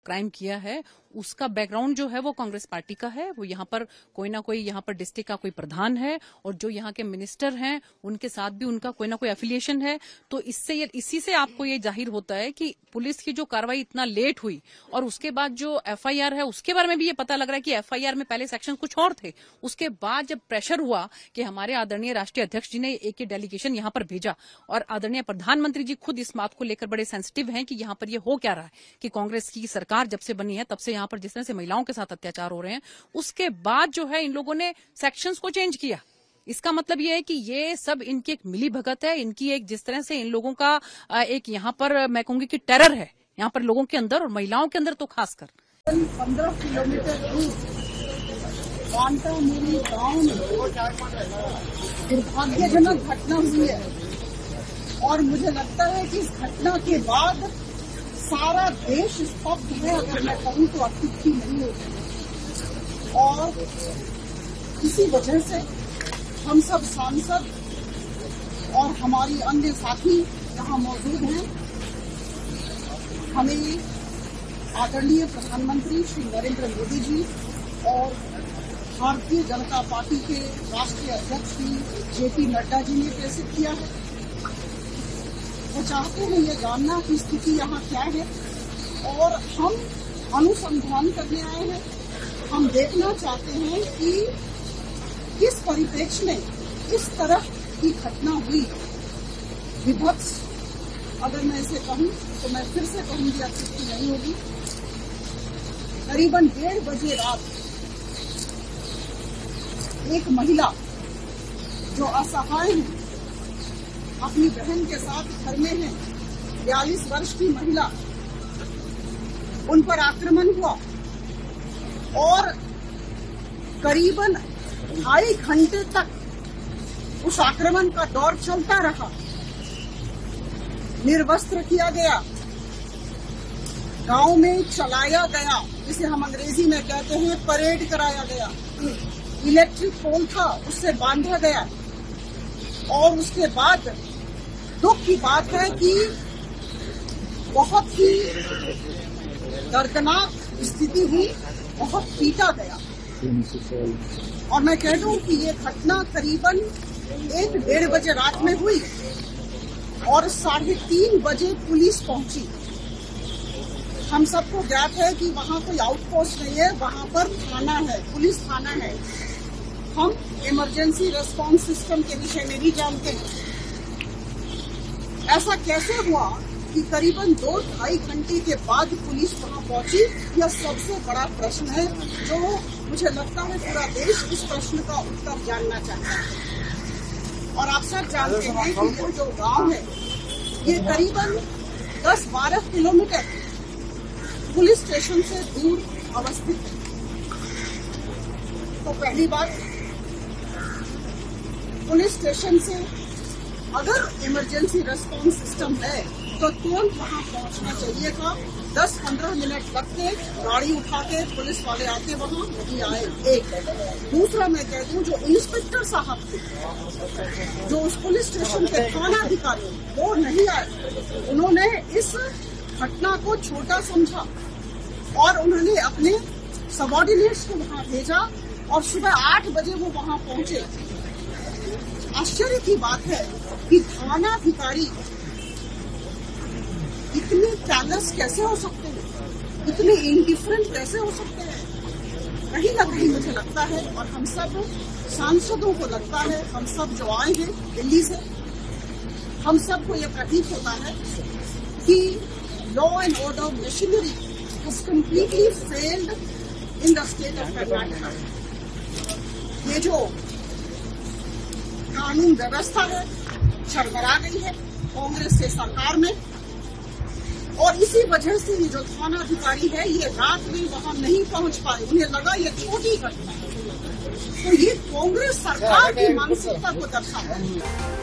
Crime किया है उसका बैकग्राउंड जो है वो कांग्रेस पार्टी का है। वो यहाँ पर कोई ना कोई यहाँ पर डिस्ट्रिक्ट का कोई प्रधान है और जो यहाँ के मिनिस्टर हैं उनके साथ भी उनका कोई ना कोई एफिलिएशन है। तो इसी से आपको ये जाहिर होता है कि पुलिस की जो कार्रवाई इतना लेट हुई और उसके बाद जो एफआईआर है उसके बारे में भी ये पता लग रहा है कि एफआईआर में पहले सेक्शन कुछ और थे। उसके बाद जब प्रेशर हुआ कि हमारे आदरणीय राष्ट्रीय अध्यक्ष जी ने एक डेलीगेशन यहाँ पर भेजा और आदरणीय प्रधानमंत्री जी खुद इस बात को लेकर बड़े सेंसिटिव हैं कि यहाँ पर ये हो क्या रहा है कि कांग्रेस की सरकार जब से बनी है तब से यहाँ पर जिस तरह से महिलाओं के साथ अत्याचार हो रहे हैं, उसके बाद जो है इन लोगों ने सेक्शंस को चेंज किया। इसका मतलब ये है कि ये सब इनकी एक मिली भगत है, इनकी एक जिस तरह से इन लोगों का एक यहाँ पर मैं कहूंगी कि टेरर है यहाँ पर लोगों के अंदर और महिलाओं के अंदर तो खासकर। 15 किलोमीटर दूर वांटामुरी गांव में दुर्भाग्यजनक घटना हुई है और मुझे लगता है कि इस घटना के बाद सारा देश स्तब्ध है। अगर मैं कहूँ तो अत्युक्ति नहीं होगी और इसी वजह से हम सब सांसद और हमारी अन्य साथी यहाँ मौजूद हैं। हमें आदरणीय प्रधानमंत्री श्री नरेंद्र मोदी जी और भारतीय जनता पार्टी के राष्ट्रीय अध्यक्ष श्री जेपी नड्डा जी ने प्रेषित किया है। वो चाहते हैं ये जानना कि स्थिति यहाँ क्या है और हम अनुसंधान करने आए हैं। हम देखना चाहते हैं कि किस परिप्रेक्ष्य में इस तरह की घटना हुई। विभत्स अगर मैं इसे कहूँ तो मैं फिर से कहूँगी अत्युक्ति नहीं होगी। करीबन 1:30 बजे रात एक महिला जो असहाय है अपनी बहन के साथ घर में है, 42 वर्ष की महिला, उन पर आक्रमण हुआ और करीबन 2.5 घंटे तक उस आक्रमण का दौर चलता रहा। निर्वस्त्र किया गया, गांव में चलाया गया, जिसे हम अंग्रेजी में कहते हैं परेड कराया गया। इलेक्ट्रिक पोल था उससे बांधा गया और उसके बाद दुख की बात है कि बहुत ही दर्दनाक स्थिति हुई, बहुत पीटा गया। और मैं कह दूं कि ये घटना करीबन 1-1:30 बजे रात में हुई और 3:30 बजे पुलिस पहुंची। हम सबको ज्ञात है कि वहाँ कोई आउटपोस्ट नहीं है, वहाँ पर थाना है, पुलिस थाना है। हम इमरजेंसी रिस्पांस सिस्टम के विषय में भी जानते हैं। ऐसा कैसे हुआ कि करीबन 2-2.5 घंटे के बाद पुलिस वहां पहुंची? यह सबसे बड़ा प्रश्न है जो मुझे लगता है पूरा देश इस प्रश्न का उत्तर जानना चाहता है। और आप सब जानते हैं कि यह जो गांव है ये करीबन 10-12 किलोमीटर पुलिस स्टेशन से दूर अवस्थित है। तो पहली बात, पुलिस स्टेशन से अगर इमरजेंसी रिस्पांस सिस्टम है तो तुरंत वहां पहुंचना चाहिए था। 10-15 मिनट लगते, गाड़ी उठा के पुलिस वाले आके वहां नहीं आए। एक दूसरा मैं कह दूं, जो इंस्पेक्टर साहब थे, जो उस पुलिस स्टेशन के थानाधिकारी, वो नहीं आए। उन्होंने इस घटना को छोटा समझा और उन्होंने अपने सबॉर्डिनेट्स को वहां भेजा और सुबह 8 बजे वो वहां पहुंचे। आश्चर्य की बात है कि थानाधिकारी इतने कैलस कैसे हो सकते हैं, इतने इंडिफरेंट कैसे हो सकते हैं। कहीं ना कहीं मुझे लगता है और हम सब सांसदों को लगता है, हम सब जो आए हैं दिल्ली से, हम सबको ये प्रतीत होता है कि law and order machinery has completely failed in the state of Karnataka. ये जो कानून व्यवस्था है चरमरा गई है कांग्रेस के सरकार में और इसी वजह से ये जो थानाधिकारी है ये रात में वहां नहीं पहुंच पाए। उन्हें लगा ये छोटी घटना है। तो ये कांग्रेस सरकार की मानसिकता को दर्शाता है।